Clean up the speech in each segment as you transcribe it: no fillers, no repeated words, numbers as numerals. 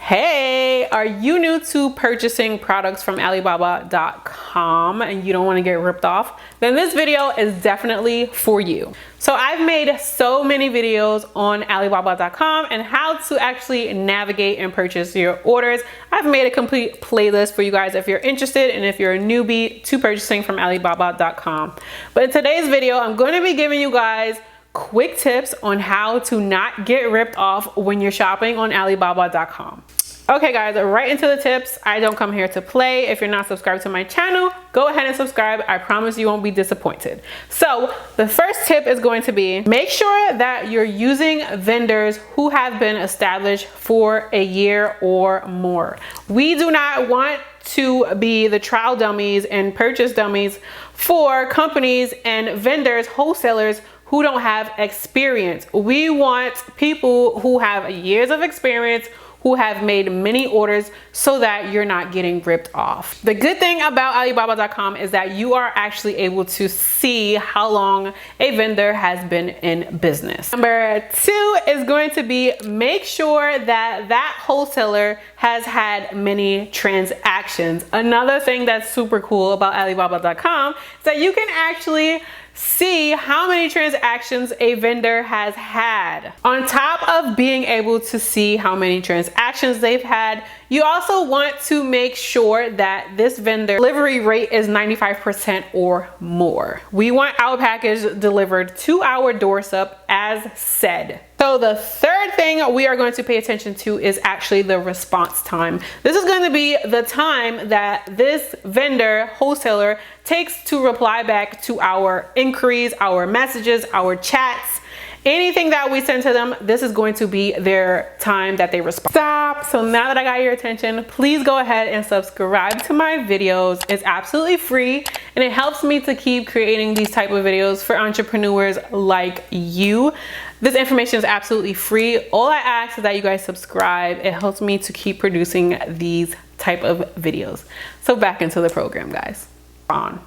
Hey, are you new to purchasing products from Alibaba.com and you don't want to get ripped off? Then this video is definitely for you. So I've made so many videos on Alibaba.com and how to actually navigate and purchase your orders. I've made a complete playlist for you guys if you're interested and if you're a newbie to purchasing from Alibaba.com. But in today's video, I'm going to be giving you guys quick tips on how to not get ripped off when you're shopping on Alibaba.com. Okay guys, right into the tips. I don't come here to play. If you're not subscribed to my channel, go ahead and subscribe. I promise you won't be disappointed. So the first tip is going to be, make sure that you're using vendors who have been established for a year or more. We do not want to be the trial dummies and purchase dummies for companies and vendors, wholesalers who don't have experience. We want people who have years of experience, who have made many orders, so that you're not getting ripped off. The good thing about Alibaba.com is that you are actually able to see how long a vendor has been in business. Number two is going to be, make sure that that wholesaler has had many transactions. Another thing that's super cool about Alibaba.com is that you can actually see how many transactions a vendor has had. On top of being able to see how many transactions they've had, you also want to make sure that this vendor delivery rate is 95% or more. We want our package delivered to our doorstep as said. So the third thing we are going to pay attention to is actually the response time. This is going to be the time that this vendor, wholesaler, takes to reply back to our inquiries, our messages, our chats. Anything that we send to them, this is going to be their time that they respond. Stop. So now that I got your attention, please go ahead and subscribe to my videos. It's absolutely free and it helps me to keep creating these type of videos for entrepreneurs like you. This information is absolutely free. All I ask is that you guys subscribe. It helps me to keep producing these type of videos. So back into the program, guys.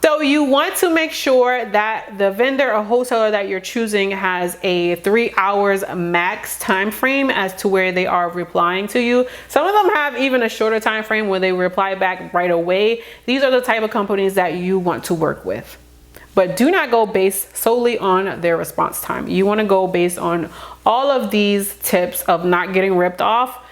So you want to make sure that the vendor or wholesaler that you're choosing has a 3 hours max time frame as to where they are replying to you. Some of them have even a shorter time frame where they reply back right away. These are the type of companies that you want to work with. But do not go based solely on their response time. You want to go based on all of these tips of not getting ripped off,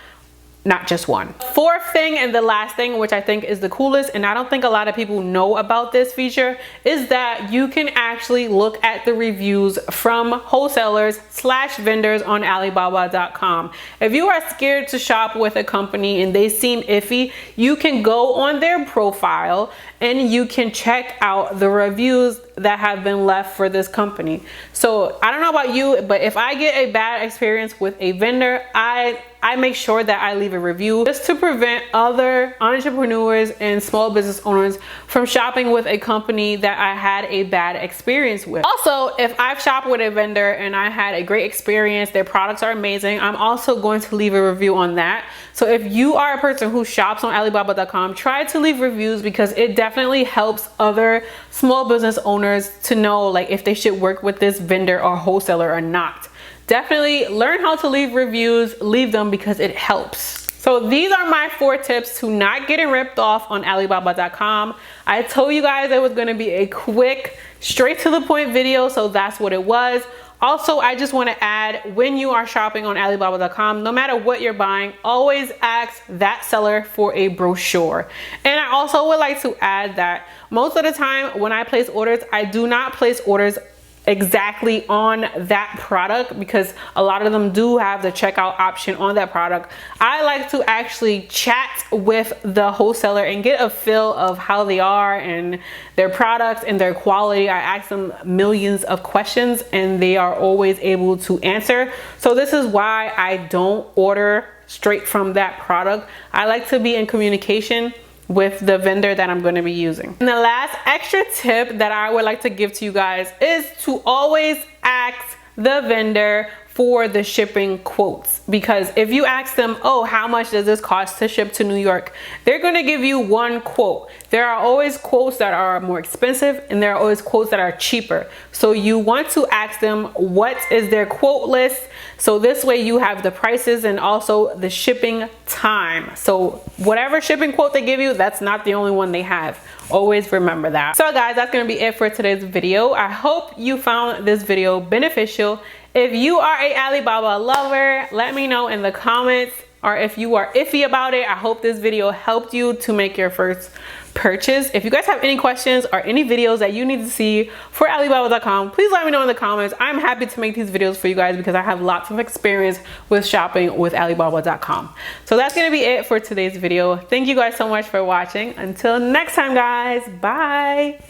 not just one. Fourth thing and the last thing, which I think is the coolest, and I don't think a lot of people know about this feature, is that you can actually look at the reviews from wholesalers / vendors on Alibaba.com. If you are scared to shop with a company and they seem iffy, you can go on their profile and you can check out the reviews that have been left for this company. So I don't know about you, but if I get a bad experience with a vendor, I make sure that I leave a review just to prevent other entrepreneurs and small business owners from shopping with a company that I had a bad experience with. Also, if I've shopped with a vendor and I had a great experience, their products are amazing, I'm also going to leave a review on that. So if you are a person who shops on Alibaba.com, try to leave reviews because it definitely helps other small business owners to know like if they should work with this vendor or wholesaler or not. Definitely learn how to leave reviews, leave them because it helps. So these are my 4 tips to not getting ripped off on Alibaba.com. I told you guys it was going to be a quick, straight to the point video, so that's what it was. Also, I just want to add, when you are shopping on Alibaba.com, no matter what you're buying, always ask that seller for a brochure. And I also would like to add that most of the time when I place orders, I do not place orders exactly on that product because a lot of them do have the checkout option on that product. I like to actually chat with the wholesaler and get a feel of how they are and their products and their quality. I ask them millions of questions and they are always able to answer. So this is why I don't order straight from that product. I like to be in communication with the vendor that I'm going to be using. And the last extra tip that I would like to give to you guys is to always ask the vendor for the shipping quotes, because if you ask them, oh, how much does this cost to ship to New York, they're going to give you one quote. There are always quotes that are more expensive and there are always quotes that are cheaper. So you want to ask them what is their quote list, so this way you have the prices and also the shipping time. So whatever shipping quote they give you, that's not the only one they have. Always remember that. So guys, that's going to be it for today's video. I hope you found this video beneficial. If you are a Alibaba lover, let me know in the comments, or if you are iffy about it, I hope this video helped you to make your first purchase. If you guys have any questions or any videos that you need to see for Alibaba.com, please let me know in the comments. I'm happy to make these videos for you guys because I have lots of experience with shopping with Alibaba.com. So that's going to be it for today's video. Thank you guys so much for watching. Until next time, guys. Bye.